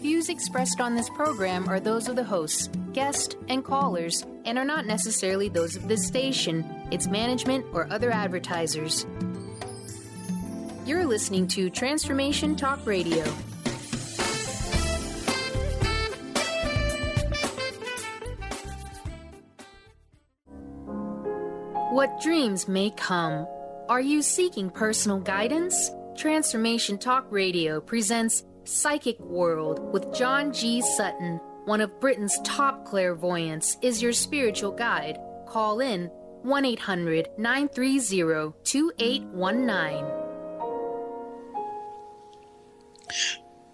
Views expressed on this program are those of the hosts, guests, and callers, and are not necessarily those of this station, its management, or other advertisers. You're listening to Transformation Talk Radio. What dreams may come. Are you seeking personal guidance? Transformation Talk Radio presents Psychic World with John G. Sutton. One of Britain's top clairvoyants is your spiritual guide. Call in 1-800-930-2819.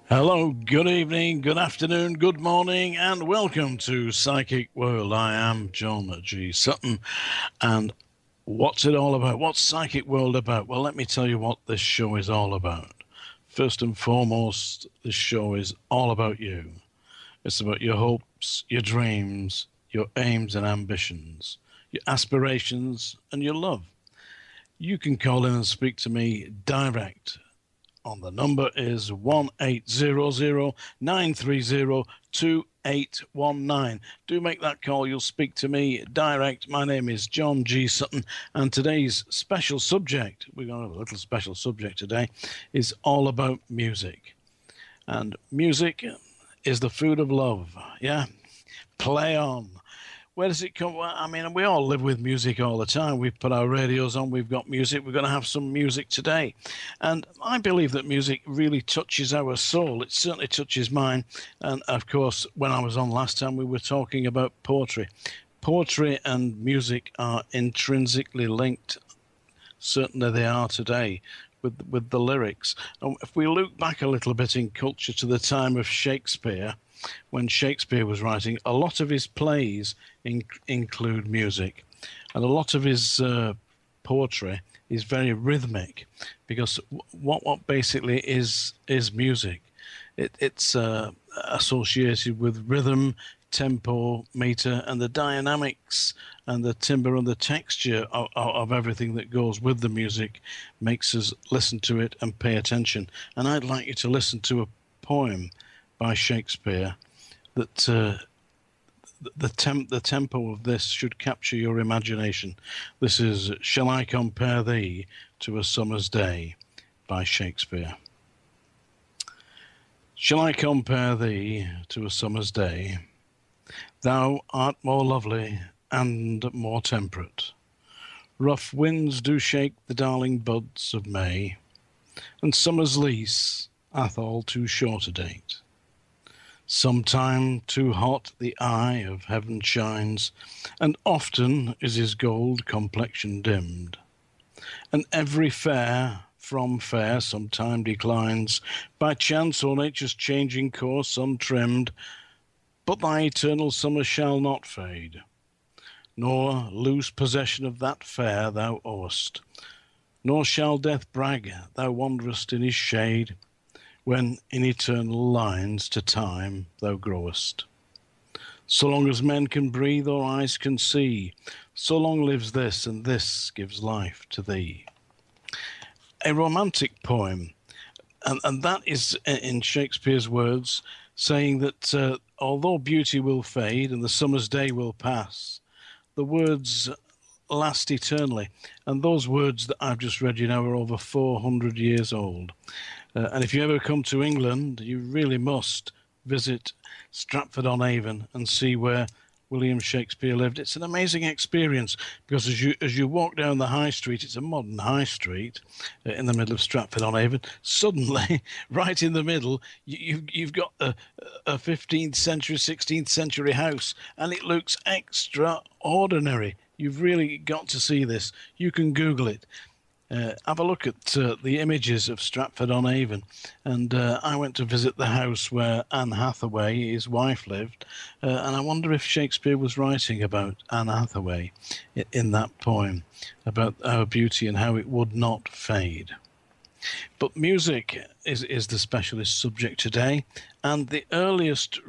Hello, good evening, good afternoon, good morning, and welcome to Psychic World. I am John G. Sutton, and what's it all about? What's Psychic World about? Well, let me tell you what this show is all about. First and foremost, this show is all about you. It's about your hopes, your dreams, your aims and ambitions, your aspirations, and your love. You can call in and speak to me direct. On the number is 1-800-930-2819. Do make that call. You'll speak to me direct. My name is John G. Sutton, and today's special subject, we're going to have a little special subject today, is all about music. And music is the food of love. Yeah? Play on. Where does it come? Well, I mean, we all live with music all the time. We've put our radios on, we've got music, we're going to have some music today. And I believe that music really touches our soul. It certainly touches mine. And of course, when I was on last time, we were talking about poetry. Poetry and music are intrinsically linked. Certainly they are today with the lyrics. And if we look back a little bit in culture to the time of Shakespeare, when Shakespeare was writing, a lot of his plays include music, and a lot of his poetry is very rhythmic, because what basically is music? It's associated with rhythm, tempo, meter, and the dynamics and the timbre and the texture of everything that goes with the music makes us listen to it and pay attention. And I'd like you to listen to a poem by Shakespeare that the tempo of this should capture your imagination. This is Shall I Compare Thee to a Summer's Day by Shakespeare. Shall I compare thee to a summer's day? Thou art more lovely and more temperate. Rough winds do shake the darling buds of May, and summer's lease hath all too short a date. Sometime too hot the eye of heaven shines, and often is his gold complexion dimmed. And every fair from fair sometime declines, by chance or nature's changing course untrimmed. But thy eternal summer shall not fade, nor lose possession of that fair thou owest, nor shall death brag thou wanderest in his shade, when in eternal lines to time thou growest. So long as men can breathe or eyes can see, so long lives this, and this gives life to thee. A romantic poem, and that is, in Shakespeare's words, saying that although beauty will fade and the summer's day will pass, the words last eternally. And those words that I've just read you now are over 400 years old. And if you ever come to England, you really must visit Stratford-on-Avon and see where William Shakespeare lived. It's an amazing experience, because as you walk down the high street, it's a modern high street in the middle of Stratford-on-Avon. Suddenly, right in the middle, you've got a 15th century, 16th century house, and it looks extraordinary. You've really got to see this. You can Google it. Have a look at the images of Stratford-on-Avon, and I went to visit the house where Anne Hathaway, his wife, lived, and I wonder if Shakespeare was writing about Anne Hathaway in that poem, about our beauty and how it would not fade. But music is the specialist subject today, and the earliest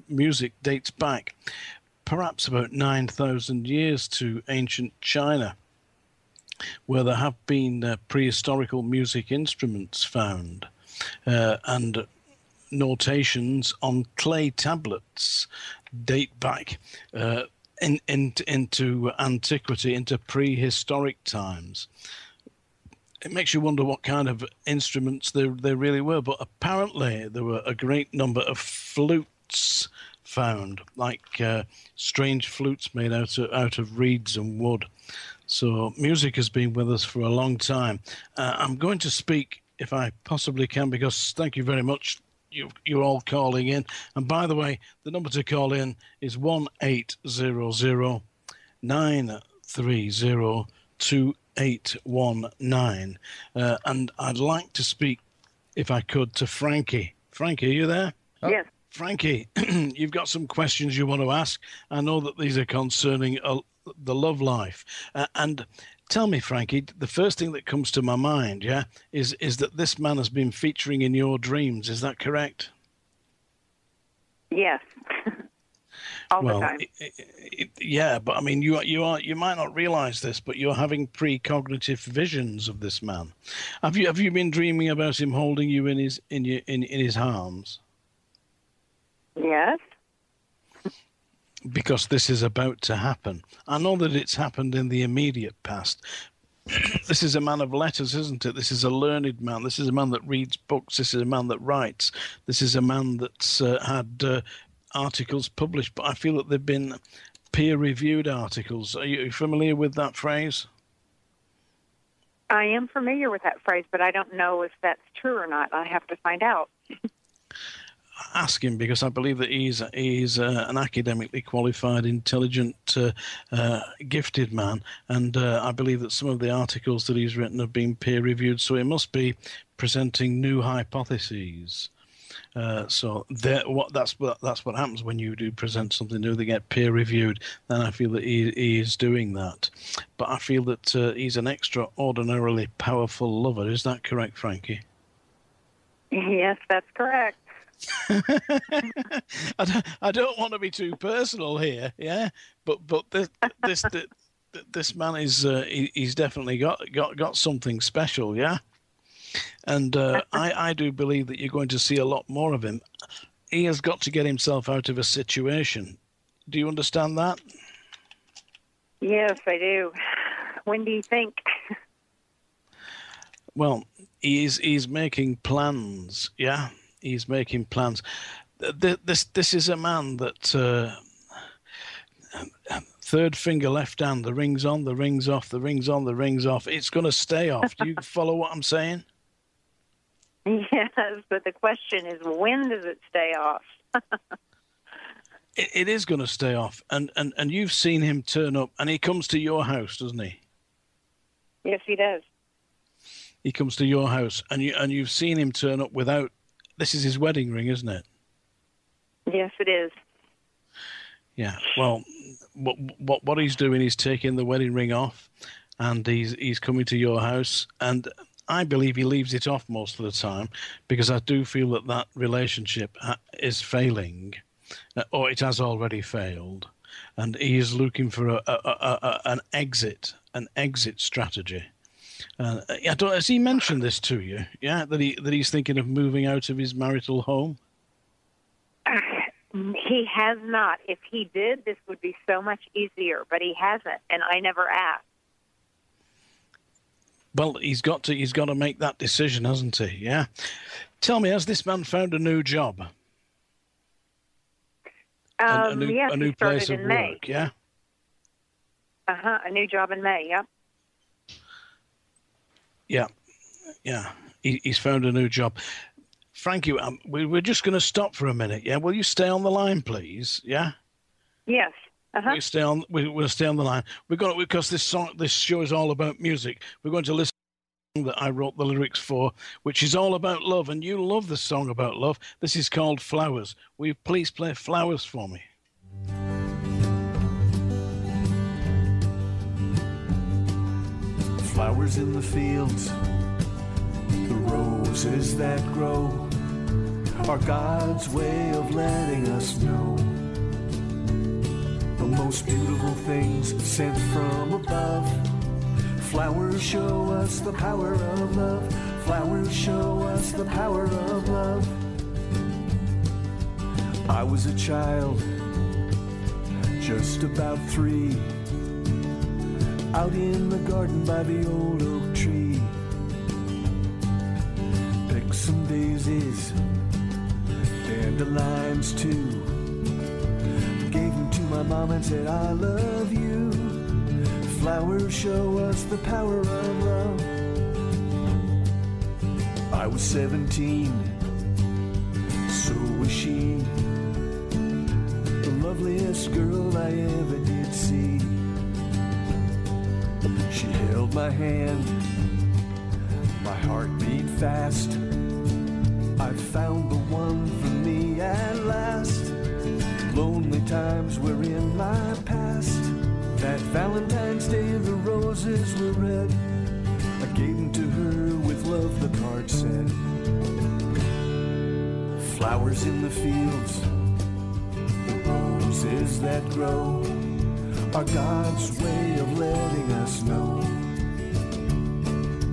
music dates back perhaps about 9,000 years to ancient China, where there have been prehistorical music instruments found. and notations on clay tablets date back into antiquity, into prehistoric times. It makes you wonder what kind of instruments they really were. But apparently there were a great number of flutes found, like strange flutes made out of reeds and wood. So music has been with us for a long time. I'm going to speak, if I possibly can, because thank you very much. You're all calling in. And by the way, the number to call in is 1-800-930-2819. And I'd like to speak, if I could, to Frankie. Frankie, are you there? Yes. Frankie, you've got some questions you want to ask. I know that these are concerning the love life. And tell me, Frankie, the first thing that comes to my mind, is that this man has been featuring in your dreams. Is that correct? Yes. All the time. Yeah, but I mean, you might not realize this, but you're having precognitive visions of this man. Have you been dreaming about him holding you in his arms? Yes. Because this is about to happen. I know that it's happened in the immediate past. This is a man of letters, isn't it? This is a learned man. This is a man that reads books. This is a man that writes. This is a man that's had articles published, but I feel that they've been peer-reviewed articles. Are you familiar with that phrase? I am familiar with that phrase, but I don't know if that's true or not. I have to find out. Ask him, because I believe that he's an academically qualified, intelligent, gifted man, and I believe that some of the articles that he's written have been peer-reviewed, so he must be presenting new hypotheses. So that's what happens when you do present something new. They get peer-reviewed. Then I feel that he is doing that. But I feel that he's an extraordinarily powerful lover. Is that correct, Frankie? Yes, that's correct. I don't want to be too personal here, but this man is he's definitely got something special, and I do believe that you're going to see a lot more of him. He has got to get himself out of a situation. Do you understand that? Yes, I do. When do you think? Well, he's making plans, He's making plans. This is a man that third finger left hand, the ring's on, the ring's off, the ring's on, the ring's off. It's going to stay off. Do you follow what I'm saying? Yes, but the question is, when does it stay off? It is going to stay off, and you've seen him turn up, and he comes to your house, doesn't he? Yes, he does. He comes to your house, and you've seen him turn up without. This is his wedding ring, isn't it? Yes, it is. Yeah. Well, what he's doing is taking the wedding ring off, and he's coming to your house, and I believe he leaves it off most of the time, because I do feel that relationship is failing, or it has already failed, and he is looking for an exit strategy. Has he mentioned this to you? Yeah, that he's thinking of moving out of his marital home? He has not. If he did, this would be so much easier, but he hasn't, and I never asked. Well, he's got to make that decision, hasn't he? Yeah. Tell me, has this man found a new job? Yes, a new place of work, yeah? A new job in May, yep. Yeah. He's found a new job. Frankie, we're just going to stop for a minute, yeah? Will you stay on the line, please? Yeah? Yes. We'll stay on the line. Because this show is all about music. We're going to listen to a song that I wrote the lyrics for, which is all about love, and you love the song about love. This is called Flowers. Will you please play Flowers for me? Flowers in the fields, the roses that grow, are God's way of letting us know the most beautiful things sent from above. Flowers show us the power of love. Flowers show us the power of love. I was a child, just about 3, out in the garden by the old oak tree. Picked some daisies, dandelions too. Gave them to my mom and said, I love you. Flowers show us the power of love. I was 17, so was she, the loveliest girl I ever did see. She held my hand, my heart beat fast. I found the one for me at last. Lonely times were in my past. That Valentine's Day the roses were red. I gave them to her with love, the card said. Flowers in the fields, the roses that grow, are God's way of letting us know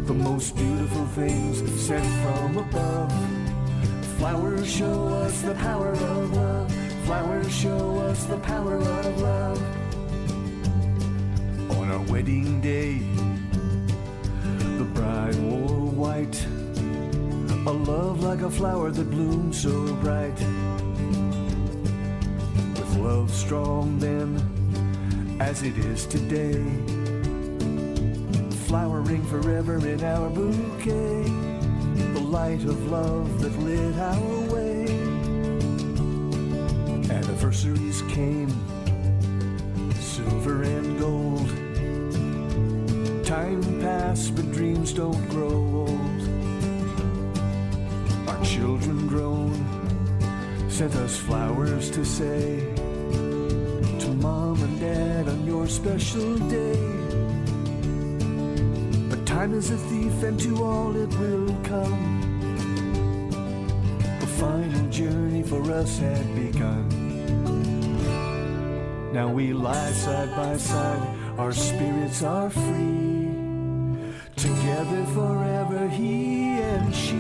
the most beautiful things sent from above. Flowers show us the power of love. Flowers show us the power of love. On our wedding day, the bride wore white, a love like a flower that bloomed so bright. With love strong then, as it is today, flowering forever in our bouquet, the light of love that lit our way. Anniversaries came, silver and gold. Time passed, but dreams don't grow old. Our children grown, sent us flowers to say to Mom and Dad on your special day. But time is a thief, and to all it will come. The final journey for us had begun. Now we lie side by side, our spirits are free, together forever, he and she.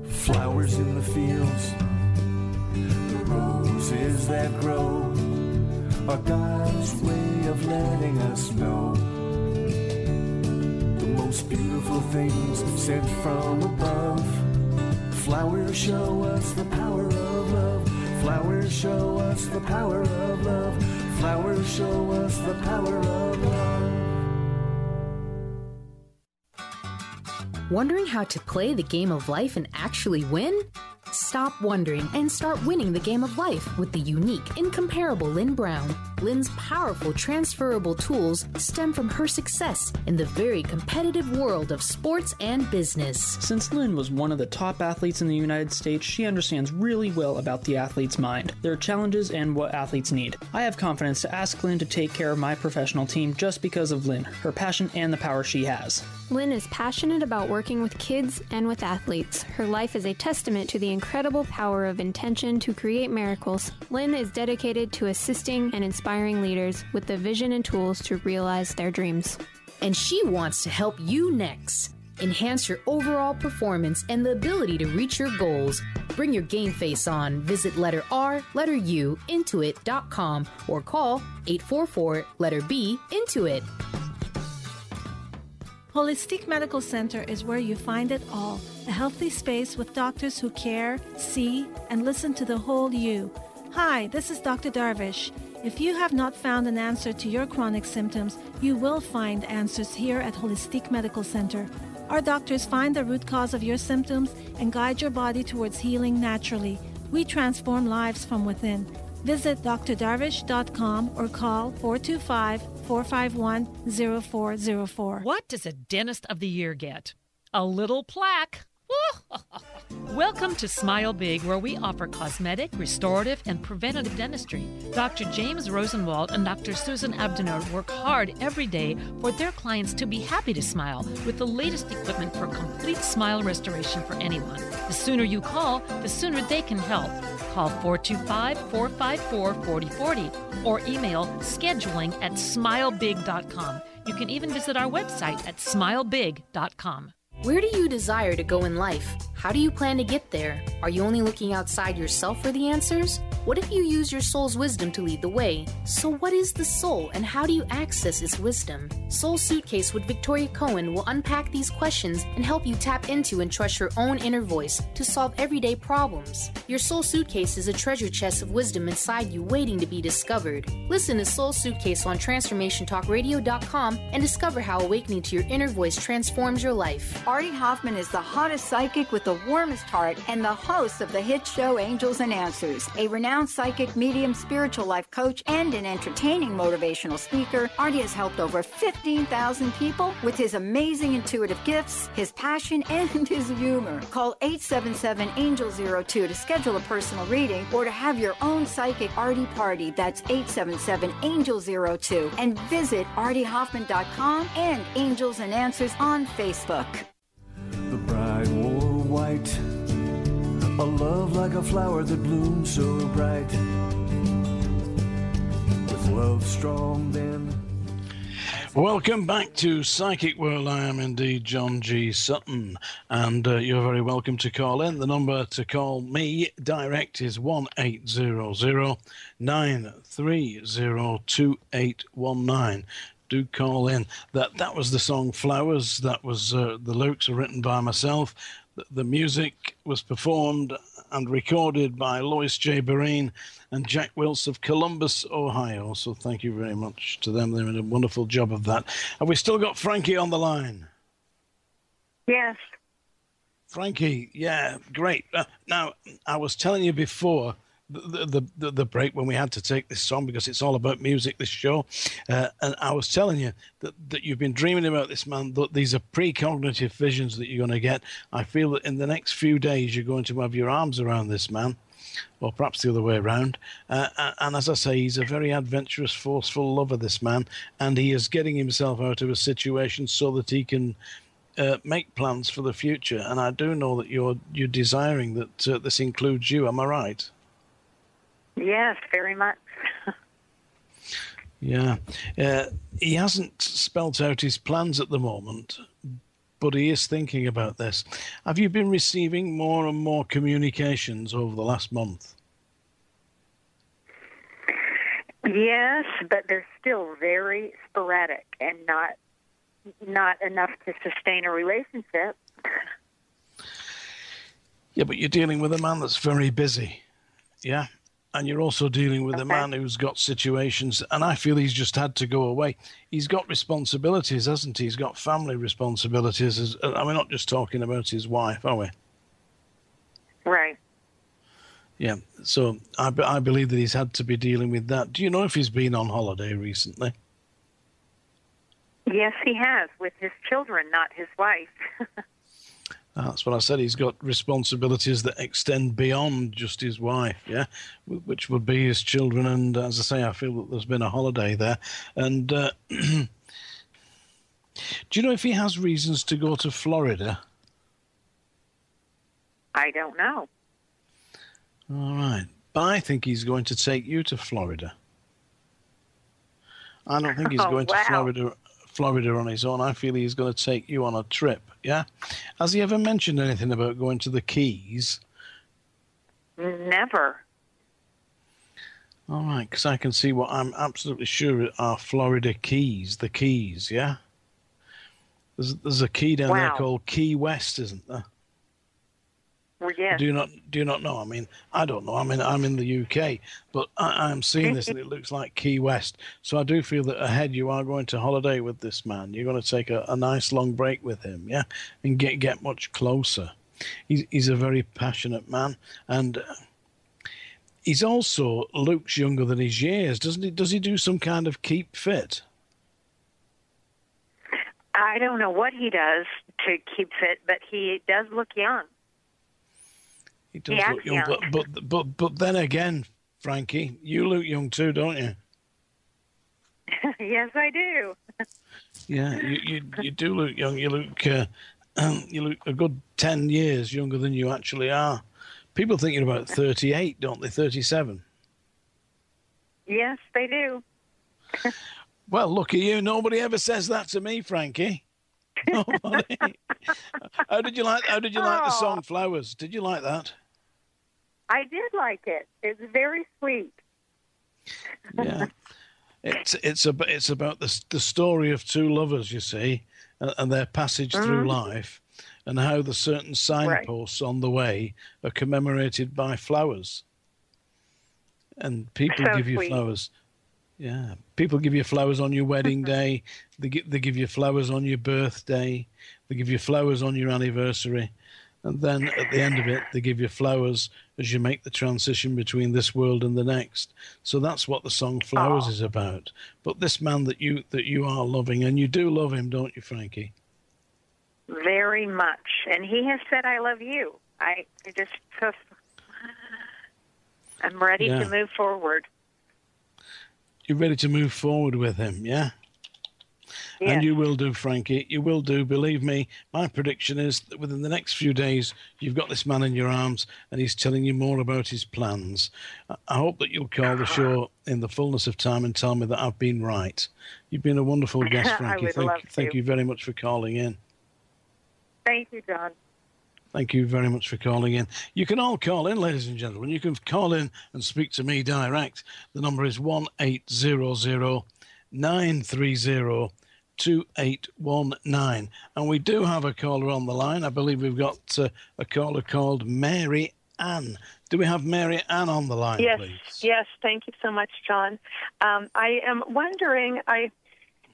Flowers in the fields, the roses that grow, are God's way of letting us know the most beautiful things sent from above. Flowers show us the power of love. Flowers show us the power of love. Flowers show us the power of love. Wondering how to play the game of life and actually win? Stop wondering and start winning the game of life with the unique, incomparable Lynn Brown. Lynn's powerful, transferable tools stem from her success in the very competitive world of sports and business. Since Lynn was one of the top athletes in the United States, she understands really well about the athlete's mind, their challenges, and what athletes need. I have confidence to ask Lynn to take care of my professional team just because of Lynn, her passion, and the power she has. Lynn is passionate about working with kids and with athletes. Her life is a testament to the incredible power of intention to create miracles. Lynn is dedicated to assisting and inspiring leaders with the vision and tools to realize their dreams. And she wants to help you next. Enhance your overall performance and the ability to reach your goals. Bring your game face on. Visit letter R, letter U, intuit.com or call 844-B, Intuit. Holistic Medical Center is where you find it all. A healthy space with doctors who care, see, and listen to the whole you. Hi, this is Dr. Darvish. If you have not found an answer to your chronic symptoms, you will find answers here at Holistic Medical Center. Our doctors find the root cause of your symptoms and guide your body towards healing naturally. We transform lives from within. Visit drdarvish.com or call 425-451-0404. What does a Dentist of the Year get? A little plaque. Welcome to Smile Big, where we offer cosmetic, restorative, and preventative dentistry. Dr. James Rosenwald and Dr. Susan Abdenor work hard every day for their clients to be happy to smile with the latest equipment for complete smile restoration for anyone. The sooner you call, the sooner they can help. Call 425-454-4040 or email scheduling@smilebig.com. You can even visit our website at smilebig.com. Where do you desire to go in life? How do you plan to get there? Are you only looking outside yourself for the answers? What if you use your soul's wisdom to lead the way? So what is the soul and how do you access its wisdom? Soul Suitcase with Victoria Cohen will unpack these questions and help you tap into and trust your own inner voice to solve everyday problems. Your Soul Suitcase is a treasure chest of wisdom inside you waiting to be discovered. Listen to Soul Suitcase on Transformationtalkradio.com and discover how awakening to your inner voice transforms your life. Artie Hoffman is the hottest psychic with the warmest heart and the host of the hit show Angels and Answers. A renowned psychic, medium, spiritual life coach, and an entertaining motivational speaker, Artie has helped over 15,000 people with his amazing intuitive gifts, his passion, and his humor. Call 877-ANGEL-02 to schedule a personal reading or to have your own psychic Artie party. That's 877-ANGEL-02. And visit ArtieHoffman.com and Angels and Answers on Facebook. The bride wore white, a love like a flower that blooms so bright. With love strong then. Welcome back to Psychic World. I am indeed John G. Sutton, and you're very welcome to call in. The number to call me direct is 1-800-930-2819. Do call in. That was the song Flowers. That was the lyrics were written by myself. The music was performed and recorded by Lois J. Barine and Jack Wills of Columbus, Ohio. So thank you very much to them. They did a wonderful job of that. Have we still got Frankie on the line? Yes. Frankie, yeah, great. Now, I was telling you before the break when we had to take this song because it's all about music, this show, and I was telling you that you've been dreaming about this man, that these are precognitive visions that you're going to get. I feel that in the next few days you're going to have your arms around this man, or perhaps the other way around, and as I say, he's a very adventurous, forceful lover, this man, and he is getting himself out of a situation so that he can make plans for the future. And I do know that you're desiring that this includes you. Am I right? Yes, very much. Yeah. He hasn't spelt out his plans at the moment, but he is thinking about this. Have you been receiving more and more communications over the last month? Yes, but they're still very sporadic and not enough to sustain a relationship. Yeah, but you're dealing with a man that's very busy. Yeah. And you're also dealing with a man who's got situations, and I feel he's just had to go away. He's got responsibilities, hasn't he? He's got family responsibilities. And we're not just talking about his wife, are we? Right. Yeah, so I believe that he's had to be dealing with that. Do you know if he's been on holiday recently? Yes, he has, with his children, not his wife. That's what I said. He's got responsibilities that extend beyond just his wife, yeah, which would be his children. And as I say, I feel that there's been a holiday there. And do you know if he has reasons to go to Florida? I don't know. All right. But I think he's going to take you to Florida. I don't think he's going to Florida on his own. I feel he's going to take you on a trip, yeah? Has he ever mentioned anything about going to the Keys? Never. All right, because I can see what I'm absolutely sure are Florida Keys, the Keys, yeah? There's a key down there called Key West, isn't there? Well, yes. Do you not know? I mean, I don't know. I'm in the UK, but I'm seeing this and it looks like Key West. So I do feel that ahead you are going to holiday with this man. You're going to take a nice long break with him, yeah, and get much closer. He's a very passionate man, and he's also looks younger than his years, doesn't he? Does he do some kind of keep fit? I don't know what he does to keep fit, but he does look young. He does look young, but then again, Frankie, you look young too, don't you? Yes, I do. Yeah, you do look young. You look a good 10 years younger than you actually are. People think you're about 38, don't they? 37. Yes, they do. Well, look at you. Nobody ever says that to me, Frankie. Nobody. How did you like the song Flowers? Did you like that? I did like it. It's very sweet. Yeah. It's about the story of two lovers, you see, and their passage through life, and how the certain signposts on the way are commemorated by flowers. And people give you flowers. Yeah, people give you flowers on your wedding day. They give you flowers on your birthday. They give you flowers on your anniversary. And then at the end of it, they give you flowers as you make the transition between this world and the next. So that's what the song Flowers is about. But this man that you are loving, and you do love him, don't you, Frankie? Very much. And he has said, I love you. I'm ready to move forward. You're ready to move forward with him, yeah? Yes. And you will do, Frankie. You will do. Believe me, my prediction is that within the next few days, you've got this man in your arms and he's telling you more about his plans. I hope that you'll call the show in the fullness of time and tell me that I've been right. You've been a wonderful guest, Frankie. Thank you very much for calling in. Thank you, John. Thank you very much for calling in. You can all call in, ladies and gentlemen. You can call in and speak to me direct. The number is 1-800-930-2819. And we do have a caller on the line. I believe we've got a caller called Mary Ann. Do we have Mary Ann on the line, please? Yes. Thank you so much, John. I am wondering,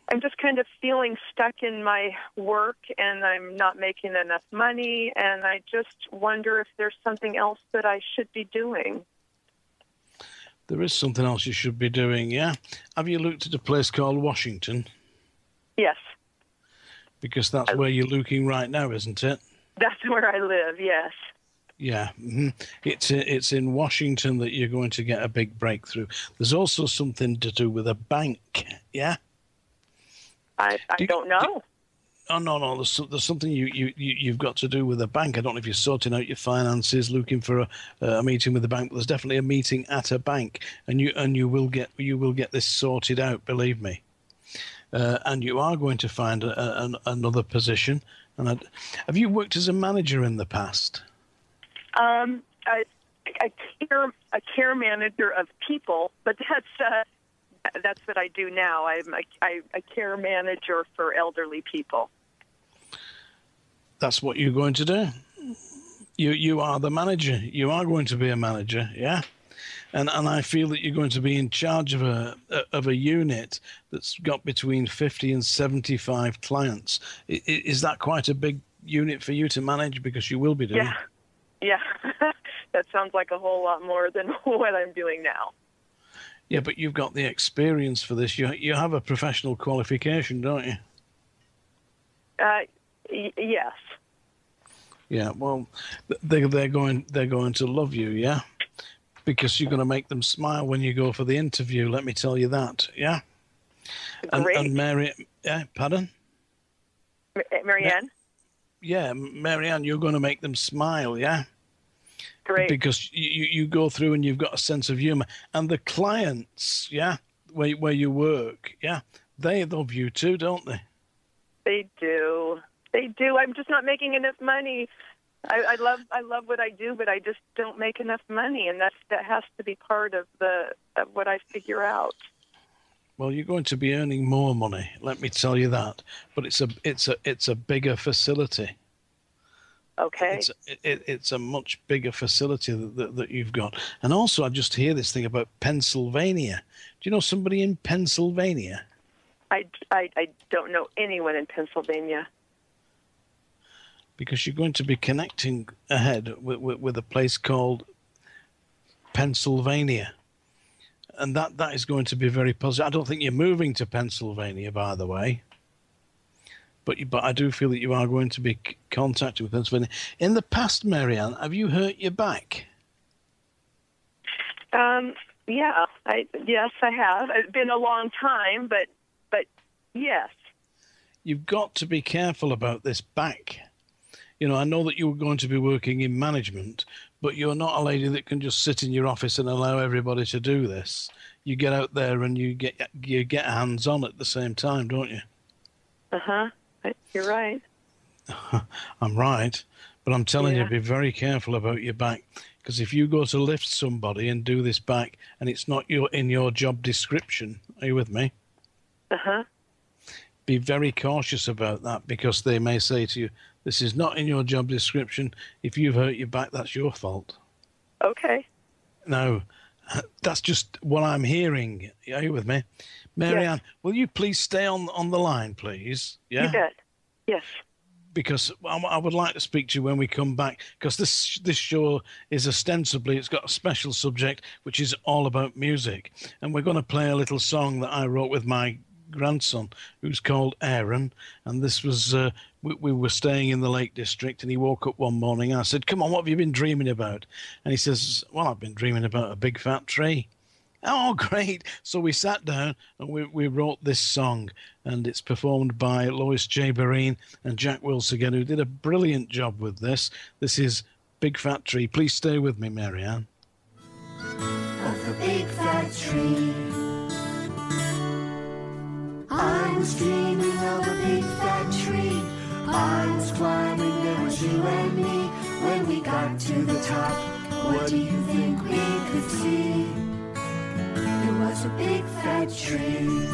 I'm just kind of feeling stuck in my work, and I'm not making enough money, and I just wonder if there's something else that I should be doing. There is something else you should be doing, yeah? Have you looked at a place called Washington? Yes. Because that's where you're looking right now, isn't it? That's where I live, yes. Yeah. Mm-hmm. It's in Washington that you're going to get a big breakthrough. There's also something to do with a bank, yeah? I don't know. No. There's something you've got to do with a bank. I don't know if you're sorting out your finances, looking for a meeting with the bank. But there's definitely a meeting at a bank, and you will get this sorted out. Believe me. And you are going to find another position. And have you worked as a manager in the past? A care manager of people, but that's what I do now. I'm a care manager for elderly people. That's what you're going to do. You are the manager. You are going to be a manager, yeah? And I feel that you're going to be in charge of a unit that's got between 50 and 75 clients. Is that quite a big unit for you to manage? Because you will be doing. Yeah. That sounds like a whole lot more than what I'm doing now. Yeah, but you've got the experience for this. You have a professional qualification, don't you? Yes. Yeah. Well, they're going to love you. Yeah, because you're going to make them smile when you go for the interview. Let me tell you that. Yeah. And Mary, pardon? Mary Ann? Yeah, Mary Ann, you're going to make them smile. Yeah. Great. Because you go through and you've got a sense of humor. And the clients, yeah, where you work, yeah, they love you too, don't they? They do. I'm just not making enough money. I love what I do, but I just don't make enough money, and that has to be part of what I figure out. Well, you're going to be earning more money, let me tell you that. But it's a bigger facility. Okay. It's a much bigger facility that you've got. And also, I just hear this thing about Pennsylvania. Do you know somebody in Pennsylvania? I don't know anyone in Pennsylvania. Because you're going to be connecting ahead with a place called Pennsylvania. And that is going to be very positive. I don't think you're moving to Pennsylvania, by the way. But I do feel that you are going to be contacted with Pennsylvania. In the past, Marianne, have you hurt your back? Yeah. Yes, I have. It's been a long time, but yes. You've got to be careful about this back. You know, I know that you're going to be working in management, but you're not a lady that can just sit in your office and allow everybody to do this. You get out there and you get hands-on at the same time, don't you? Uh-huh. You're right. I'm right, but I'm telling you, be very careful about your back, because if you go to lift somebody and do this back, and it's not in your job description, are you with me? Be very cautious about that, because they may say to you, this is not in your job description. If you've hurt your back, that's your fault. Okay. No, that's just what I'm hearing. Are you with me? Marianne, will you please stay on the line, please? Yeah? You bet. Yes. Because I would like to speak to you when we come back, because this show is ostensibly, it's got a special subject, which is all about music. And we're going to play a little song that I wrote with my grandson, who's called Aaron. And this was, we were staying in the Lake District, and he woke up one morning. And I said, come on, what have you been dreaming about? And he says, well, I've been dreaming about a big fat tree. Oh, great. So we sat down and we wrote this song, and it's performed by Lois J. Barine and Jack Wills again, who did a brilliant job with this. This is Big Fat Tree. Please stay with me, Marianne. Of the big fat tree, I was dreaming of a big fat tree. I was climbing, there was you and me. When we got to the top, what do you think we could see? There was a big fat tree.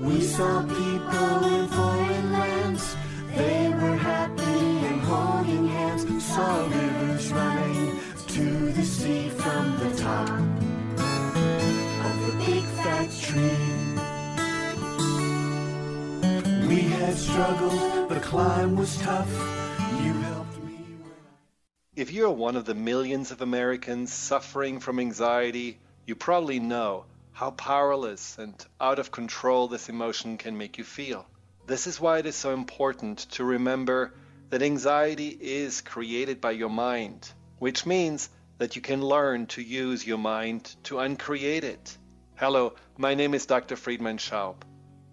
We saw people in foreign lands. They were happy and holding hands. Saw rivers running to the sea from the top of the big fat tree. We had struggled, the climb was tough. You helped me. If you're one of the millions of Americans suffering from anxiety, you probably know how powerless and out of control this emotion can make you feel. This is why it is so important to remember that anxiety is created by your mind, which means that you can learn to use your mind to uncreate it. Hello, my name is Dr. Friedman Schaub.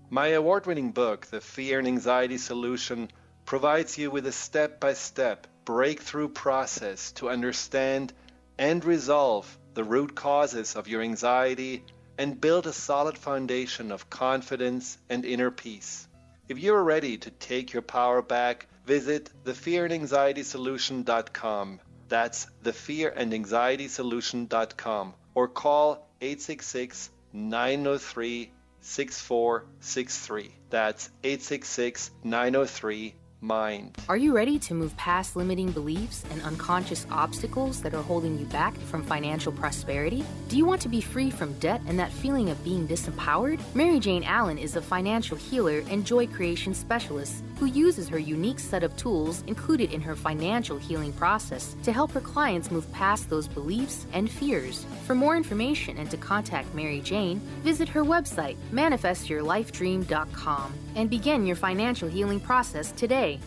My award-winning book, The Fear and Anxiety Solution, provides you with a step-by-step breakthrough process to understand and resolve the root causes of your anxiety and build a solid foundation of confidence and inner peace. If you're ready to take your power back, visit thefearandanxietysolution.com. That's thefearandanxietysolution.com, or call 866-903-6463. That's 866-903-MIND. Are you ready to move past limiting beliefs and unconscious obstacles that are holding you back from financial prosperity? Do you want to be free from debt and that feeling of being disempowered? Mary Jane Allen is a financial healer and joy creation specialist who uses her unique set of tools included in her financial healing process to help her clients move past those beliefs and fears. For more information and to contact Mary Jane, visit her website, manifestyourlifedream.com, and begin your financial healing process today.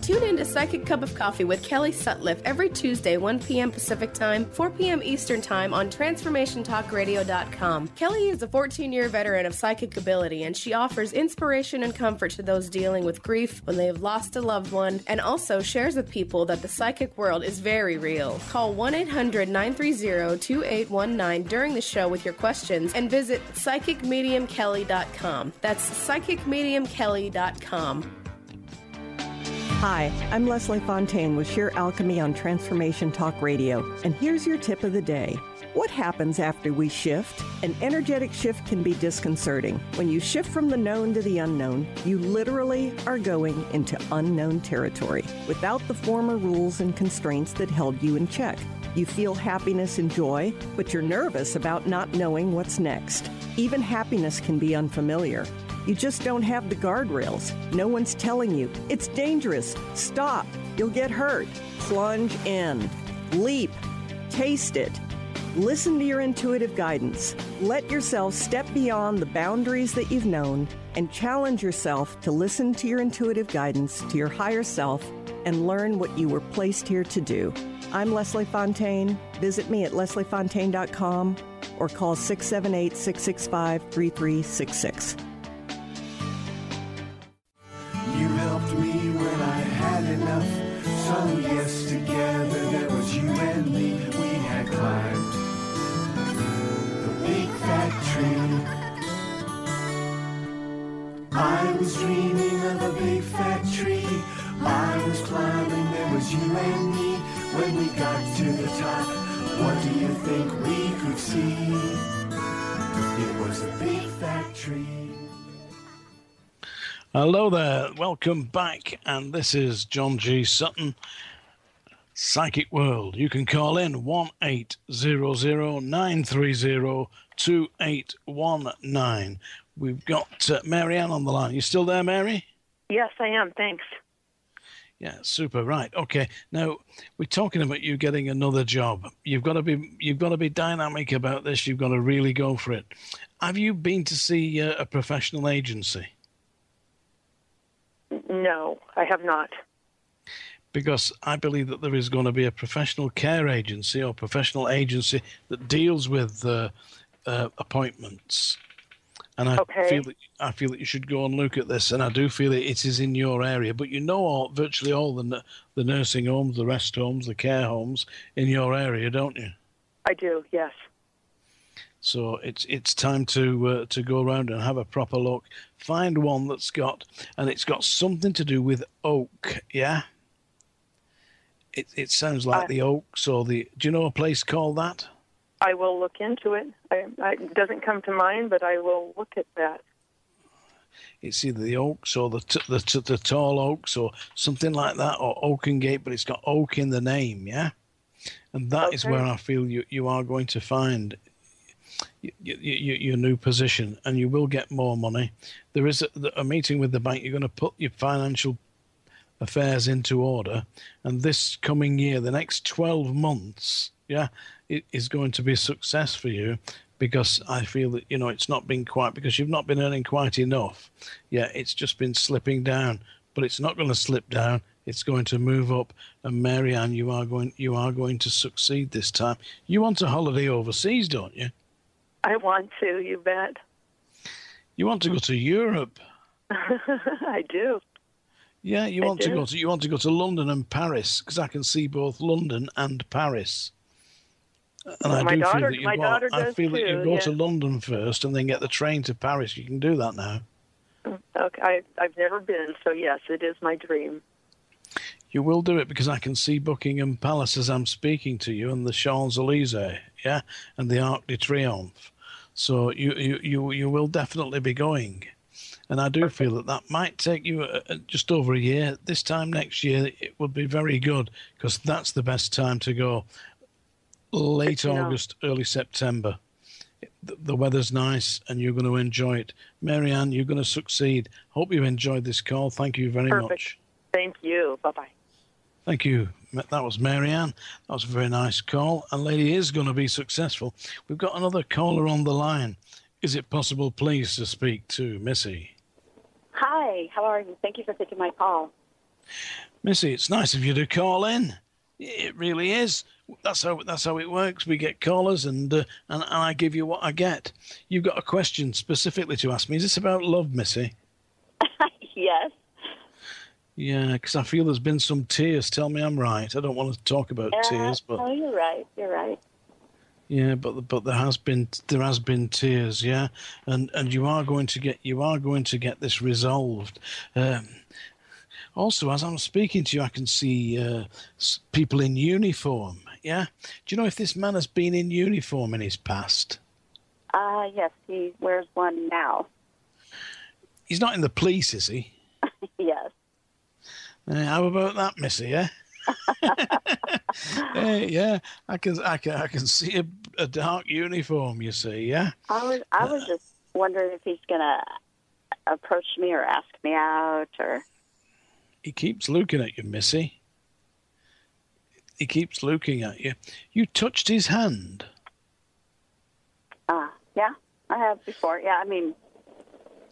Tune in to Psychic Cup of Coffee with Kelly Sutliff every Tuesday, 1 p.m. Pacific Time, 4 p.m. Eastern Time on Transformationtalkradio.com. Kelly is a 14-year veteran of psychic ability, and she offers inspiration and comfort to those dealing with grief when they have lost a loved one, and also shares with people that the psychic world is very real. Call 1-800-930-2819 during the show with your questions, and visit PsychicMediumKelly.com. That's PsychicMediumKelly.com. Hi, I'm Leslie Fontaine with Sheer Alchemy on Transformation Talk Radio, and here's your tip of the day. What happens after we shift? An energetic shift can be disconcerting. When you shift from the known to the unknown, you literally are going into unknown territory without the former rules and constraints that held you in check. You feel happiness and joy, but you're nervous about not knowing what's next. Even happiness can be unfamiliar. You just don't have the guardrails. No one's telling you, it's dangerous, stop, you'll get hurt. Plunge in, leap, taste it. Listen to your intuitive guidance. Let yourself step beyond the boundaries that you've known and challenge yourself to listen to your intuitive guidance, to your higher self, and learn what you were placed here to do. I'm Leslie Fontaine. Visit me at lesliefontaine.com or call 678-665-3366. You helped me when I had enough. So yes, together there was you and me. We had climbed the big fat tree. was dreaming of a big fat tree. I was climbing, there was you and me. When we got to the top, what do you think we could see? It was a big fat tree. Hello there, welcome back, and this is John G. Sutton, Psychic World. You can call in 1-800-930-2819. We've got Marianne on the line. You still there, Mary? Yes, I am. Thanks. Yeah, super. Right. Okay. Now we're talking about you getting another job. You've got to be dynamic about this. You've got to really go for it. Have you been to see a professional agency? No, I have not. Because I believe that there is going to be a professional care agency or professional agency that deals with appointments. And I feel that you should go and look at this, and I do feel it is in your area. But you know virtually all the nursing homes, the rest homes, the care homes in your area, don't you? I do, yes. So it's time to go around and have a proper look. Find one that's got something to do with oak, yeah? It sounds like the oaks or do you know a place called that? I will look into it. It doesn't come to mind, but I will look at that. It's either the oaks or the tall oaks or something like that, or Oakengate, but it's got oak in the name, yeah? And that is where I feel you are going to find your new position, and you will get more money. There is a meeting with the bank. You're going to put your financial affairs into order, and this coming year, the next 12 months, yeah, it is going to be a success for you, because I feel that, it's not been quite, because you've not been earning quite enough. Yeah, it's just been slipping down, but it's not going to slip down. It's going to move up. And Marianne, you are going to succeed this time. You want a holiday overseas, don't you? I want to, you bet. You want to go to Europe? I do. Yeah, you want to go to London and Paris, because I can see both London and Paris. And I do feel that you go to London first and then get the train to Paris. You can do that now. Okay, I've never been, so yes, it is my dream. You will do it, because I can see Buckingham Palace as I'm speaking to you, and the Champs-Élysées, yeah, and the Arc de Triomphe. So you will definitely be going. And I do feel that might take you just over a year. This time next year, it would be very good, because that's the best time to go. Late August, early September. The weather's nice, and you're going to enjoy it. Marianne, you're going to succeed. Hope you enjoyed this call. Thank you very much. Thank you. Bye-bye. Thank you. That was Marianne. That was a very nice call. And lady is going to be successful. We've got another caller on the line. Is it possible, please, to speak to Missy? Hi, how are you? Thank you for taking my call. Missy, it's nice of you to call in. It really is. That's how it works. We get callers, and I give you what I get. You've got a question specifically to ask me. Is this about love, Missy? Yes. Yeah, because I feel there's been some tears. Tell me I'm right. I don't want to talk about tears, but no, you're right. You're right. Yeah, but there has been tears. Yeah, and you are going to get this resolved. Also, as I'm speaking to you, I can see people in uniform. Yeah? Do you know if this man has been in uniform in his past? Yes, he wears one now. He's not in the police, is he? Yes. How about that, Missy, yeah? Yeah, I can see a dark uniform, you see, yeah? I was just wondering if he's going to approach me or ask me out, or... He keeps looking at you, Missy. He keeps looking at you. You touched his hand. Yeah, I have before. Yeah, I mean...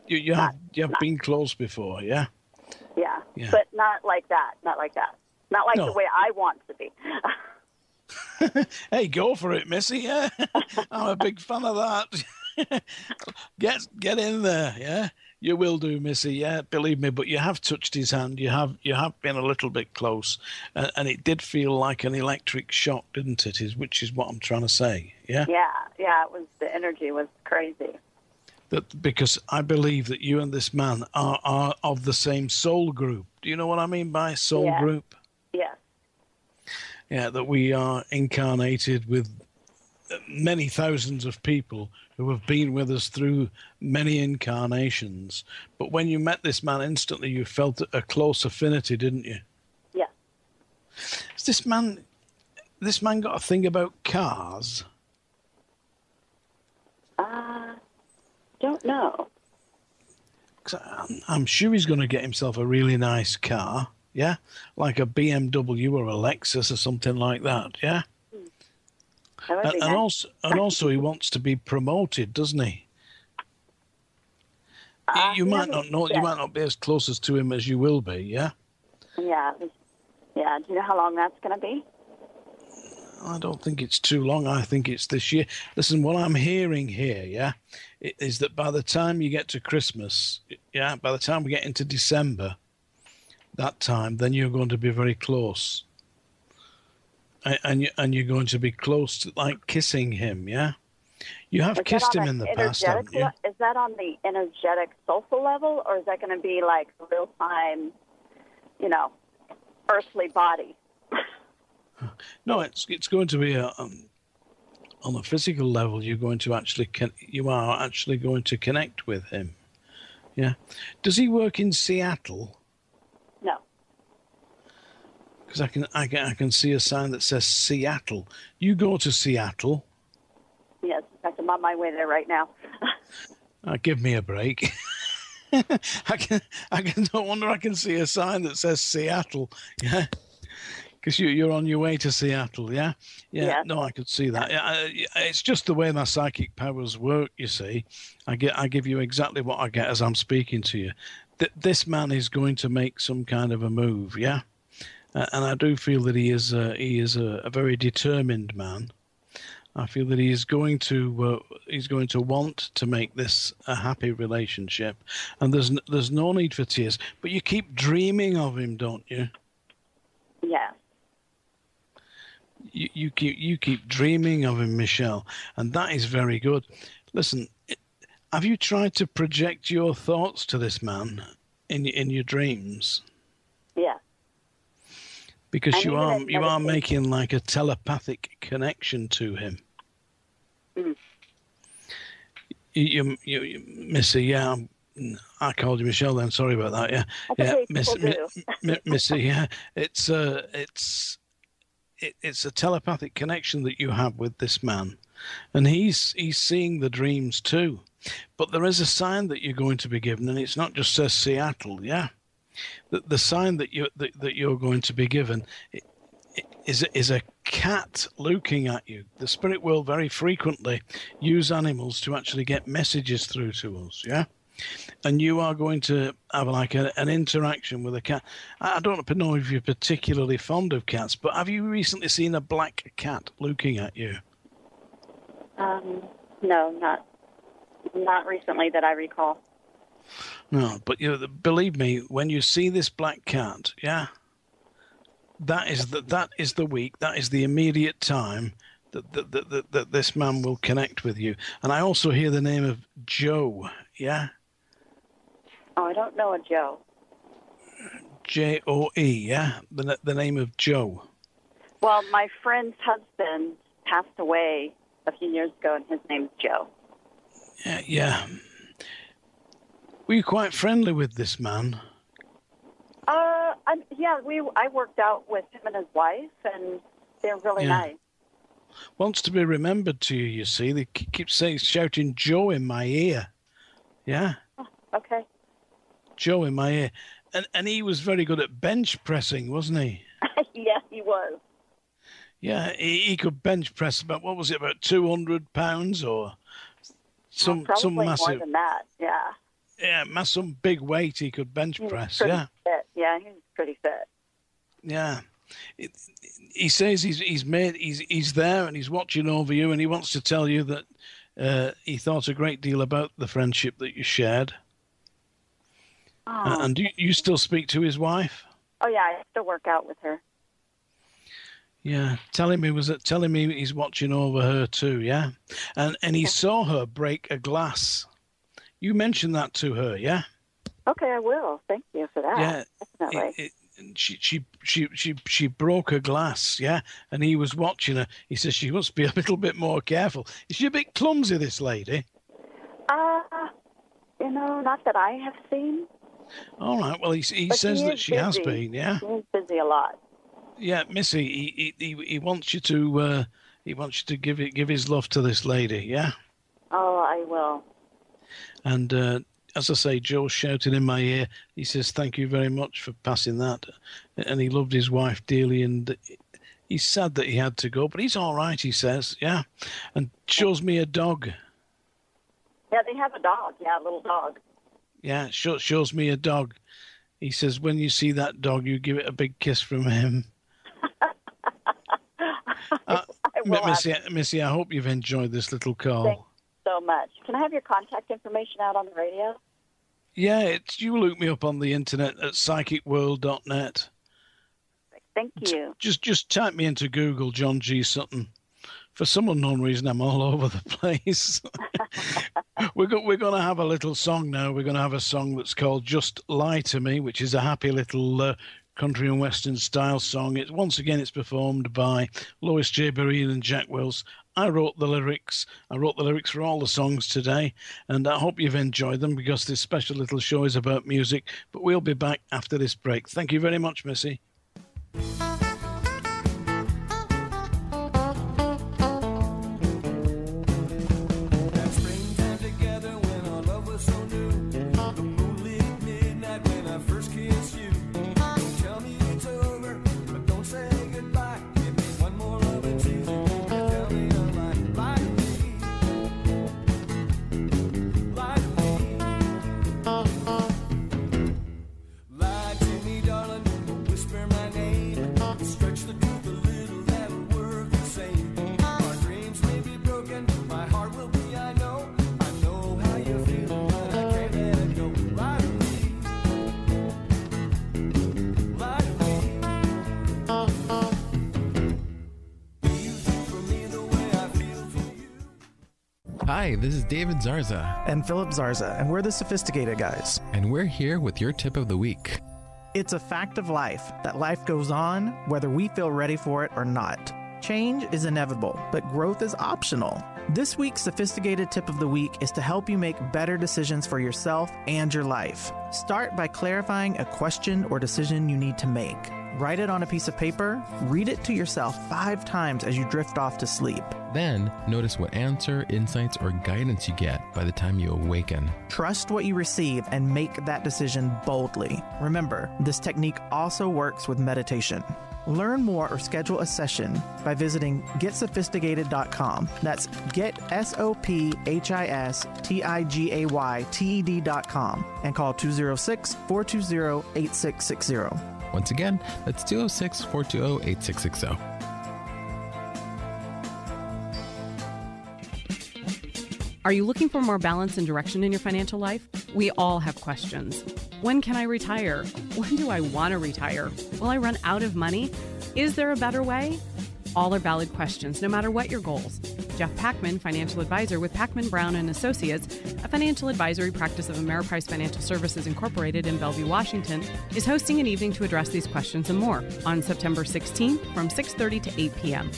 You have been close before, yeah? Yeah, but not like that. Not like that. Not like the way I want to be. Hey, go for it, Missy, yeah? I'm a big fan of that. Get in there, yeah? You will do, Missy, yeah, believe me, but you have touched his hand. You have been a little bit close, and it did feel like an electric shock, didn't it? Which is what I'm trying to say, yeah? Yeah, it was, the energy was crazy. That because I believe that you and this man are of the same soul group. Do you know what I mean by soul group? Yes. Yeah, that we are incarnated with many thousands of people who have been with us through many incarnations. But when you met this man, instantly you felt a close affinity, didn't you? Yeah. Has this man got a thing about cars? Don't know. 'Cause I'm sure he's going to get himself a really nice car, yeah? Like a BMW or a Lexus or something like that, yeah? That would be nice. And also he wants to be promoted, doesn't he? You might not know. You might not be as closest to him as you will be. Yeah. Yeah. Yeah. Do you know how long that's going to be? I don't think it's too long. I think it's this year. Listen, what I'm hearing here, yeah, is that by the time you get to Christmas, yeah, by the time we get into December, that time, then you're going to be very close. And you're going to be close to, like, kissing him, yeah? You have kissed him in the past, haven't you? Is that on the energetic soulful level, or is that going to be like real-time, earthly body? No, it's going to be on a physical level. You are actually going to connect with him. Yeah. Does he work in Seattle? No. Because I can see a sign that says Seattle. You go to Seattle. Yes, in fact, I'm on my way there right now. Give me a break. No wonder I can see a sign that says Seattle. Yeah. Because you're on your way to Seattle, yeah? Yeah. No, I could see that. It's just the way my psychic powers work, you see. I give you exactly what I get as I'm speaking to you. This man is going to make some kind of a move, yeah? And I do feel that he is a very determined man. I feel that he's going to want to make this a happy relationship. And there's no need for tears. But you keep dreaming of him, don't you? Yeah. You keep dreaming of him, Michelle, and that is very good. Listen, have you tried to project your thoughts to this man in your dreams? Yeah. Because you are making like a telepathic connection to him. Mm. You Missy, yeah. I called you Michelle then. Sorry about that. Yeah, Missy. Yeah, it's a telepathic connection that you have with this man, and he's seeing the dreams too. But there is a sign that you're going to be given, and it's not just says Seattle. Yeah, the sign that you're going to be given is a cat looking at you. The spirit will very frequently use animals to actually get messages through to us. Yeah. And you are going to have like an interaction with a cat. I don't know if you're particularly fond of cats, but have you recently seen a black cat looking at you? No, not recently that I recall. No, but believe me, when you see this black cat, yeah, that is the week, that is the immediate time that this man will connect with you. And I also hear the name of Joe, yeah? Oh, I don't know a Joe. Joe, yeah? The name of Joe. Well, my friend's husband passed away a few years ago, and his name's Joe. Yeah. Were you quite friendly with this man? I worked out with him and his wife, and they're really nice. Wants to be remembered to you, you see. They keep shouting Joe in my ear. Yeah? Oh, okay. Joe in my ear. And he was very good at bench pressing, wasn't he? Yeah, he was. Yeah, he could bench press about 200 pounds or some massive... more than that, yeah. Yeah, some big weight he could bench press, yeah. Fit. Yeah, he was pretty fit. Yeah. He says he's there and he's watching over you, and he wants to tell you that he thought a great deal about the friendship that you shared. Oh. And do you still speak to his wife? Oh yeah, I still work out with her. Yeah, telling me he's watching over her too. Yeah, and he saw her break a glass, You mentioned that to her, yeah? Okay, I will. Thank you for that. Yeah, definitely. She broke her glass, yeah, and he was watching her. He says she must be a little bit more careful. Is she a bit clumsy, this lady? Not that I have seen. All right. Well, he says that she has been, yeah. He's busy a lot. Yeah, Missy, he wants you to give his love to this lady, yeah. Oh, I will. And as I say, Joe shouted in my ear. He says, "Thank you very much for passing that," and he loved his wife dearly, and he's sad that he had to go, but he's all right. He says, yeah, and shows me a dog. Yeah, they have a dog. Yeah, a little dog. Yeah, shows me a dog. He says, when you see that dog, you give it a big kiss from him. Missy, I hope you've enjoyed this little call. Thanks so much. Can I have your contact information out on the radio? Yeah, you look me up on the internet at psychicworld.net. Thank you. Just type me into Google, John G. Sutton. For some unknown reason, I'm all over the place. We're going to have a little song now. We're going to have a song that's called Just Lie to Me, which is a happy little country and western style song. It's performed by Lois J. Berean and Jack Wells. I wrote the lyrics. I wrote the lyrics for all the songs today, and I hope you've enjoyed them because this special little show is about music. But we'll be back after this break. Thank you very much, Missy. Hi, this is David Zarza. And Philip Zarza, and we're the Sophisticated Guys. And we're here with your tip of the week. It's a fact of life that life goes on whether we feel ready for it or not. Change is inevitable, but growth is optional. This week's Sophisticated Tip of the Week is to help you make better decisions for yourself and your life. Start by clarifying a question or decision you need to make. Write it on a piece of paper, read it to yourself 5 times as you drift off to sleep. Then, notice what answer, insights, or guidance you get by the time you awaken. Trust what you receive and make that decision boldly. Remember, this technique also works with meditation. Learn more or schedule a session by visiting GetSophisticated.com. That's GetSophistigated.com and call 206-420-8660. Once again, that's 206-420-8660. Are you looking for more balance and direction in your financial life? We all have questions. When can I retire? When do I want to retire? Will I run out of money? Is there a better way? All are valid questions, no matter what your goals. Jeff Packman, financial advisor with Packman Brown & Associates, a financial advisory practice of Ameriprise Financial Services Incorporated in Bellevue, Washington, is hosting an evening to address these questions and more on September 16th from 6:30 to 8 p.m.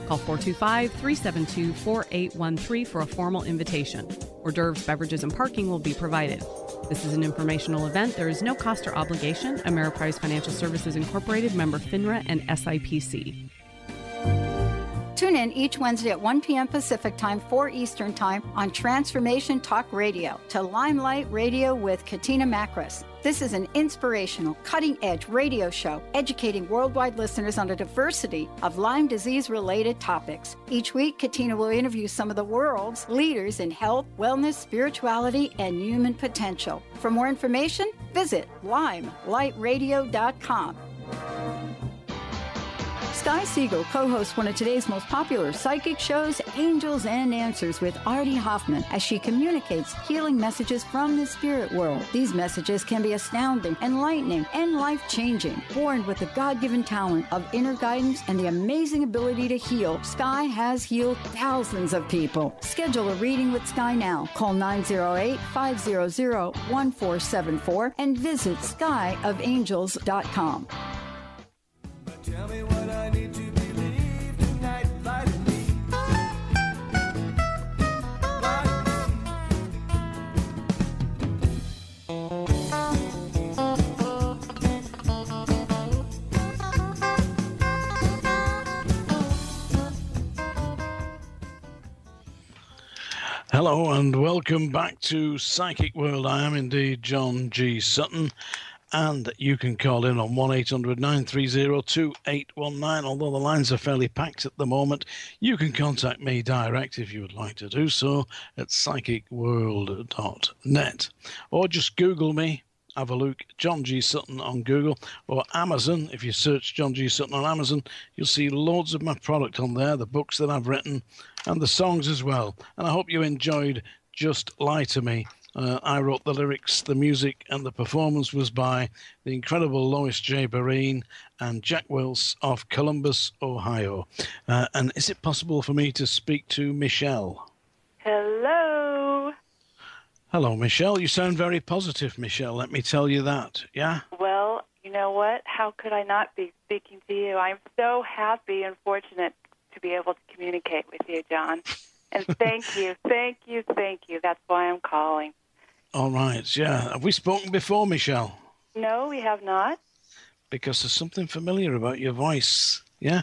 Call 425-372-4813 for a formal invitation. Hors d'oeuvres, beverages, and parking will be provided. This is an informational event. There is no cost or obligation. Ameriprise Financial Services Incorporated, member FINRA and SIPC. Tune in each Wednesday at 1 p.m. Pacific Time, 4 Eastern Time on Transformation Talk Radio to Limelight Radio with Katina Makris. This is an inspirational, cutting-edge radio show educating worldwide listeners on a diversity of Lyme disease-related topics. Each week, Katina will interview some of the world's leaders in health, wellness, spirituality, and human potential. For more information, visit limelightradio.com. Sky Siegel co-hosts one of today's most popular psychic shows, Angels and Answers, with Artie Hoffman, as she communicates healing messages from the spirit world. These messages can be astounding, enlightening, and life-changing. Born with the God-given talent of inner guidance and the amazing ability to heal, Sky has healed thousands of people. Schedule a reading with Sky now. Call 908-500-1474 and visit skyofangels.com. Tell me what I need to believe tonight, light me. Hello and welcome back to Psychic World. I am indeed John G. Sutton. And you can call in on 1-800-930-2819. Although the lines are fairly packed at the moment, you can contact me direct if you would like to do so at psychicworld.net. Or just Google me, have a look, John G. Sutton on Google, or Amazon. If you search John G. Sutton on Amazon, you'll see loads of my product on there, the books that I've written, and the songs as well. And I hope you enjoyed Just Lie to Me. I wrote the lyrics, the music, and the performance was by the incredible Lois J. Barine and Jack Wills of Columbus, Ohio. And is it possible for me to speak to Michelle? Hello. Hello, Michelle. You sound very positive, Michelle. Let me tell you that. Yeah? Well, you know what? How could I not be speaking to you? I'm so happy and fortunate to be able to communicate with you, John. And thank you, thank you, thank you. That's why I'm calling. All right, yeah. Have we spoken before, Michelle? No, we have not. Because there's something familiar about your voice, yeah?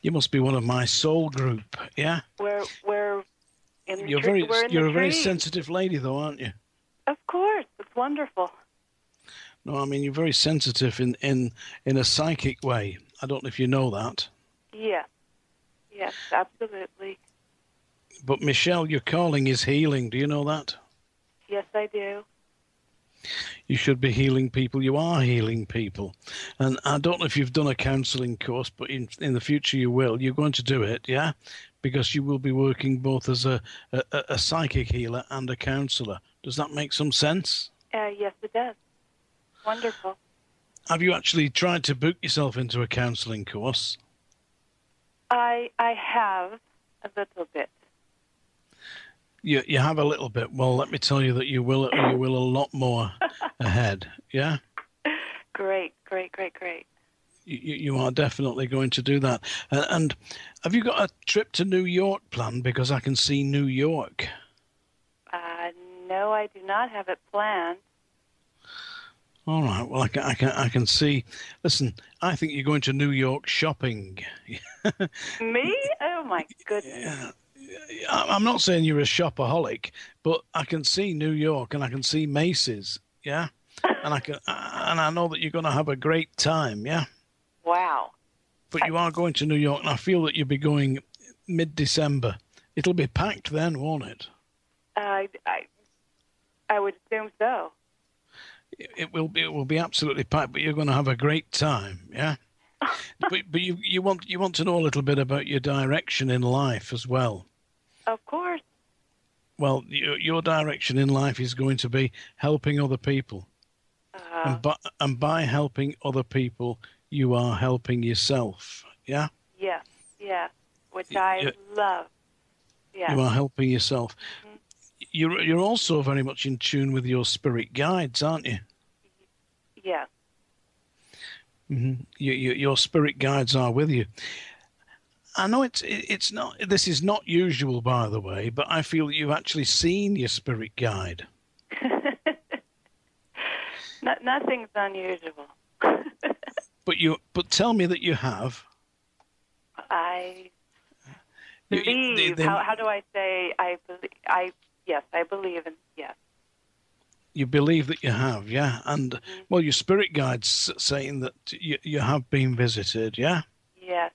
You must be one of my soul group, yeah? We're in the You're a very sensitive lady, though, aren't you? Of course, it's wonderful. No, I mean, you're very sensitive in a psychic way. I don't know if you know that. Yes, absolutely. But, Michelle, your calling is healing. Do you know that? Yes, I do. You should be healing people. You are healing people. And I don't know if you've done a counselling course, but in the future you will. You're going to do it, yeah? Because you will be working both as a psychic healer and a counsellor. Does that make some sense? Yes, it does. Wonderful. Have you actually tried to book yourself into a counselling course? I have a little bit. You have a little bit. Well, let me tell you that you will a lot more ahead. Yeah? Great. You are definitely going to do that. And have you got a trip to New York planned? Because I can see New York. No, I do not have it planned. All right. Well, I can see. Listen, I think you're going to New York shopping. Me? Oh my goodness. Yeah. I'm not saying you're a shopaholic, but I can see New York and I can see Macy's, yeah, and I know that you're going to have a great time, yeah. Wow. But you are going to New York, and I feel that you'll be going mid-December. It'll be packed then, won't it? I would assume so. It will be absolutely packed, but you're going to have a great time, yeah. but you want to know a little bit about your direction in life as well. Of course. Well, your direction in life is going to be helping other people, and by helping other people, you are helping yourself. Yeah. Yes, which I love. Yeah. You are helping yourself. Mm-hmm. You're also very much in tune with your spirit guides, aren't you? Yes. Mm-hmm. Your spirit guides are with you. I know it's not. This is not usual, by the way, but I feel that you've actually seen your spirit guide. Nothing's unusual. But tell me that you have. I believe. How do I say? I believe. Yes, I believe in. Yes. You believe that you have, yeah, and well, your spirit guide's saying that you have been visited, yeah. Yes.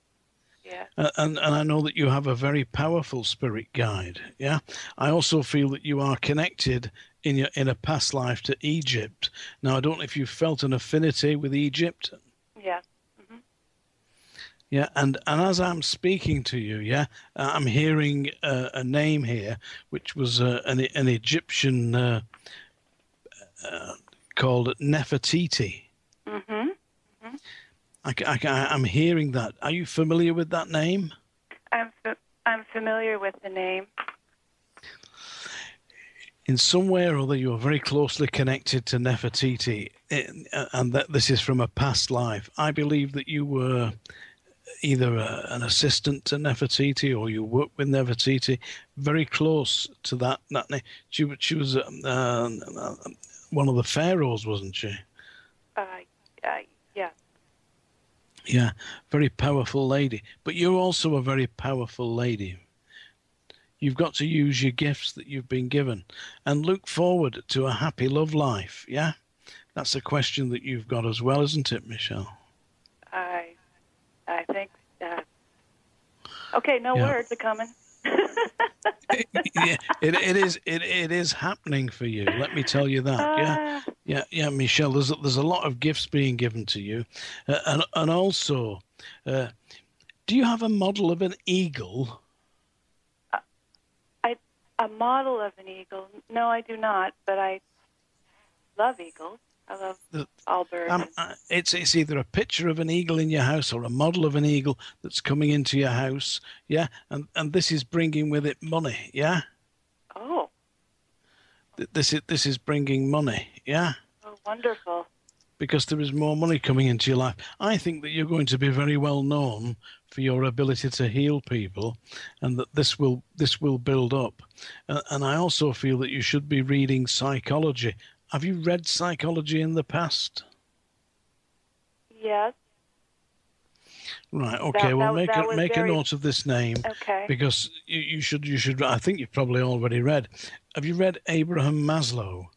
Yeah. And I know that you have a very powerful spirit guide, yeah. I also feel that you are connected in a past life to Egypt. Now, I don't know if you felt an affinity with Egypt. Yeah. Mm-hmm. Yeah, and as I'm speaking to you, yeah, I'm hearing a name here, which was an Egyptian called Nefertiti. Mm-hmm. I'm hearing that. Are you familiar with that name? I'm familiar with the name. In some way or other, you are very closely connected to Nefertiti, and that this is from a past life. I believe that you were either an assistant to Nefertiti or you worked with Nefertiti, very close to that name. She was one of the pharaohs, wasn't she? Yeah. Yeah, very powerful lady. But you're also a very powerful lady. You've got to use your gifts that you've been given and look forward to a happy love life, yeah? That's a question that you've got as well, isn't it, Michelle? I think that. Okay, no words are coming. Yeah, it is happening for you. Let me tell you that. Yeah, Michelle. There's a lot of gifts being given to you, and also, do you have a model of an eagle? A model of an eagle? No, I do not. But I love eagles. I love all birds. It's either a picture of an eagle in your house or a model of an eagle that's coming into your house, yeah? And this is bringing with it money, yeah? Oh. This is bringing money, yeah? Oh, wonderful. Because there is more money coming into your life. I think that you're going to be very well known for your ability to heal people, and that this will build up. And I also feel that you should be reading psychology. Have you read psychology in the past? Yes. Right. Okay. Make a note of this name. Okay. Because you should. I think you've probably already read. Have you read Abraham Maslow?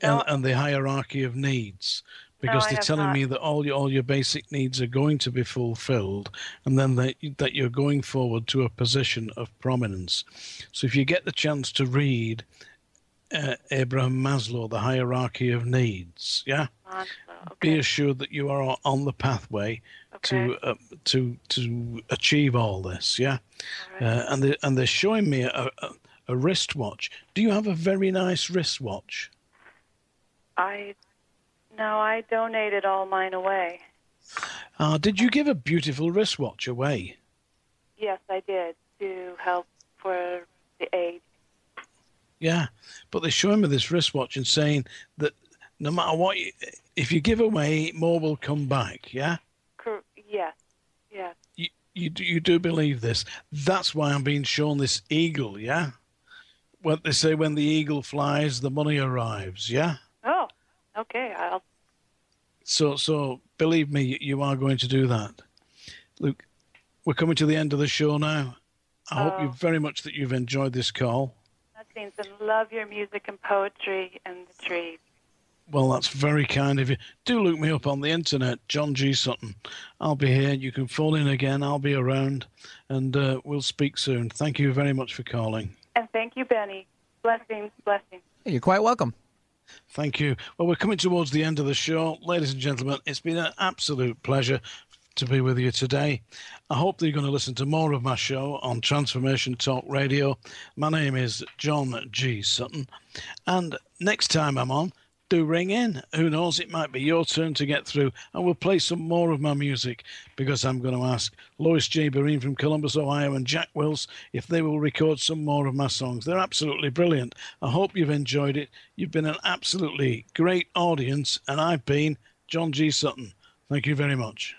No. And the hierarchy of needs? Because they're telling me that all your basic needs are going to be fulfilled, and then that you're going forward to a position of prominence. So if you get the chance to read Abraham Maslow, the hierarchy of needs, yeah, be assured that you are on the pathway to achieve all this, yeah. Right. And they're showing me a wristwatch. Do you have a very nice wristwatch? No, I donated all mine away. Did you give a beautiful wristwatch away? Yes, I did, to help for the AIDS. Yeah, but they're showing me this wristwatch and saying that no matter what, if you give away, more will come back, yeah? Yes. You do believe this. That's why I'm being shown this eagle, yeah? What they say, when the eagle flies, the money arrives, yeah? Oh, okay. So believe me, you are going to do that. Look, we're coming to the end of the show now. I hope you very much that you've enjoyed this call. And love your music and poetry and the trees. Well, that's very kind of you. Do look me up on the internet, John G. Sutton. I'll be here. You can phone in again. I'll be around, and we'll speak soon. Thank you very much for calling. And thank you, Benny. Blessings. You're quite welcome. Thank you. Well, we're coming towards the end of the show. Ladies and gentlemen, it's been an absolute pleasure to be with you today. I hope that you're going to listen to more of my show on Transformation Talk Radio. My name is John G. Sutton. And next time I'm on, do ring in. Who knows, it might be your turn to get through, and we'll play some more of my music, because I'm going to ask Lois J. Barine from Columbus, Ohio, and Jack Wills if they will record some more of my songs. They're absolutely brilliant. I hope you've enjoyed it. You've been an absolutely great audience, and I've been John G. Sutton. Thank you very much.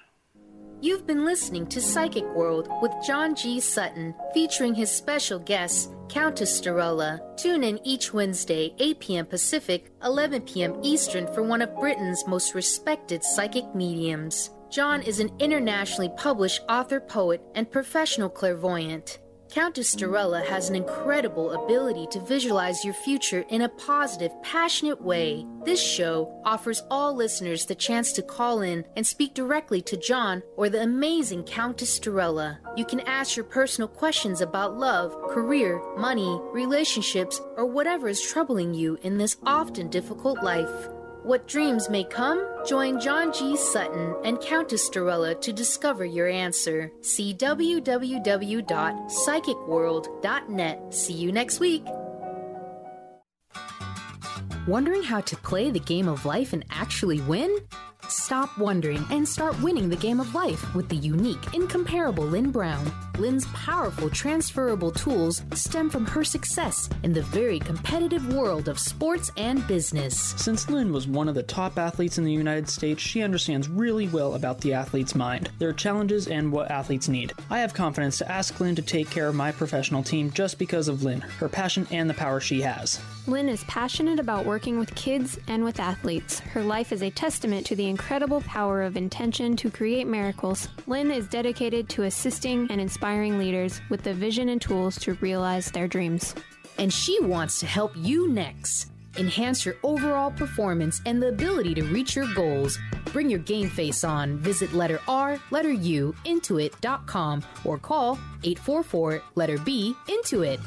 You've been listening to Psychic World with John G. Sutton, featuring his special guest, Countess Starola. Tune in each Wednesday, 8 p.m. Pacific, 11 p.m. Eastern, for one of Britain's most respected psychic mediums. John is an internationally published author, poet, and professional clairvoyant. Countess Starola has an incredible ability to visualize your future in a positive, passionate way. This show offers all listeners the chance to call in and speak directly to John or the amazing Countess Starola. You can ask your personal questions about love, career, money, relationships, or whatever is troubling you in this often difficult life. what dreams may come? Join John G. Sutton and Countess Storella to discover your answer. See www.psychicworld.net. See you next week. Wondering how to play the game of life and actually win? Stop wondering and start winning the game of life with the unique, incomparable Lynn Brown. Lynn's powerful, transferable tools stem from her success in the very competitive world of sports and business. Since Lynn was one of the top athletes in the United States, she understands really well about the athlete's mind, their challenges, and what athletes need. I have confidence to ask Lynn to take care of my professional team just because of Lynn, her passion, and the power she has. Lynn is passionate about working with kids and with athletes. Her life is a testament to the incredible power of intention to create miracles. Lynn is dedicated to assisting and inspiring leaders with the vision and tools to realize their dreams. And she wants to help you next. Enhance your overall performance and the ability to reach your goals. Bring your game face on. Visit letter R, letter U, intuit.com or call 844 letter B, Intuit.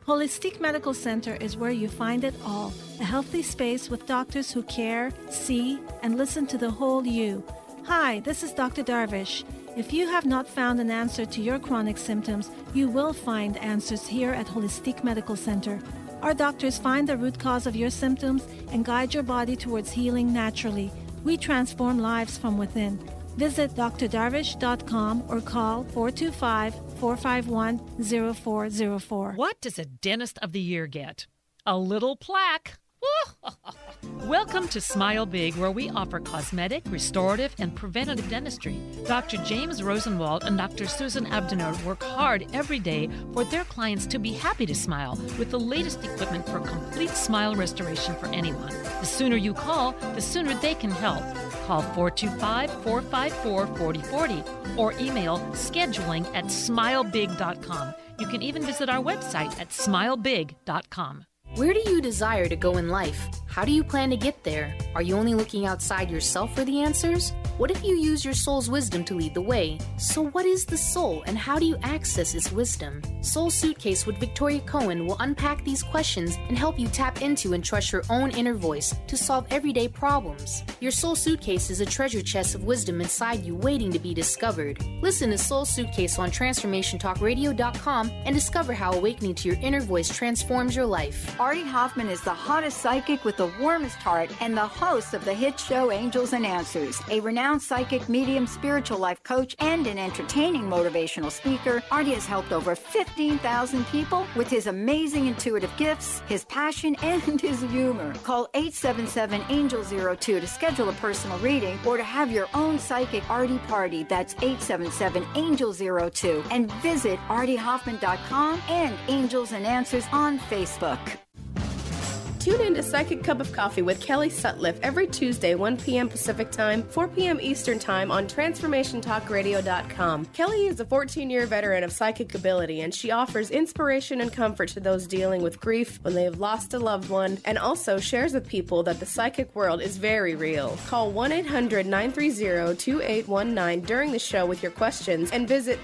Holistic Medical Center is where you find it all. A healthy space with doctors who care, see, and listen to the whole you. Hi, this is Dr. Darvish. If you have not found an answer to your chronic symptoms, you will find answers here at Holistic Medical Center. Our doctors find the root cause of your symptoms and guide your body towards healing naturally. We transform lives from within. Visit drdarvish.com or call 425-451-0404. What does a Dentist of the Year get? A little plaque. Welcome to Smile Big, where we offer cosmetic, restorative, and preventative dentistry. Dr. James Rosenwald and Dr. Susan Abdenor work hard every day for their clients to be happy to smile with the latest equipment for complete smile restoration for anyone. The sooner you call, the sooner they can help. Call 425-454-4040 or email scheduling@smilebig.com. You can even visit our website at smilebig.com. Where do you desire to go in life? How do you plan to get there? Are you only looking outside yourself for the answers? What if you use your soul's wisdom to lead the way? So what is the soul and how do you access its wisdom? Soul Suitcase with Victoria Cohen will unpack these questions and help you tap into and trust your own inner voice to solve everyday problems. Your Soul Suitcase is a treasure chest of wisdom inside you waiting to be discovered. Listen to Soul Suitcase on Transformationtalkradio.com and discover how awakening to your inner voice transforms your life. Artie Hoffman is the hottest psychic with the warmest heart and the host of the hit show Angels and Answers. A renowned psychic, medium, spiritual life coach, and an entertaining motivational speaker, Artie has helped over 15,000 people with his amazing intuitive gifts, his passion, and his humor. Call 877-ANGEL-02 to schedule a personal reading or to have your own psychic Artie party. That's 877-ANGEL-02. And visit artiehoffman.com and Angels and Answers on Facebook. Tune in to Psychic Cup of Coffee with Kelly Sutliff every Tuesday, 1 p.m. Pacific Time, 4 p.m. Eastern Time on Transformationtalkradio.com. Kelly is a 14-year veteran of psychic ability, and she offers inspiration and comfort to those dealing with grief when they have lost a loved one, and also shares with people that the psychic world is very real. Call 1-800-930-2819 during the show with your questions, and visit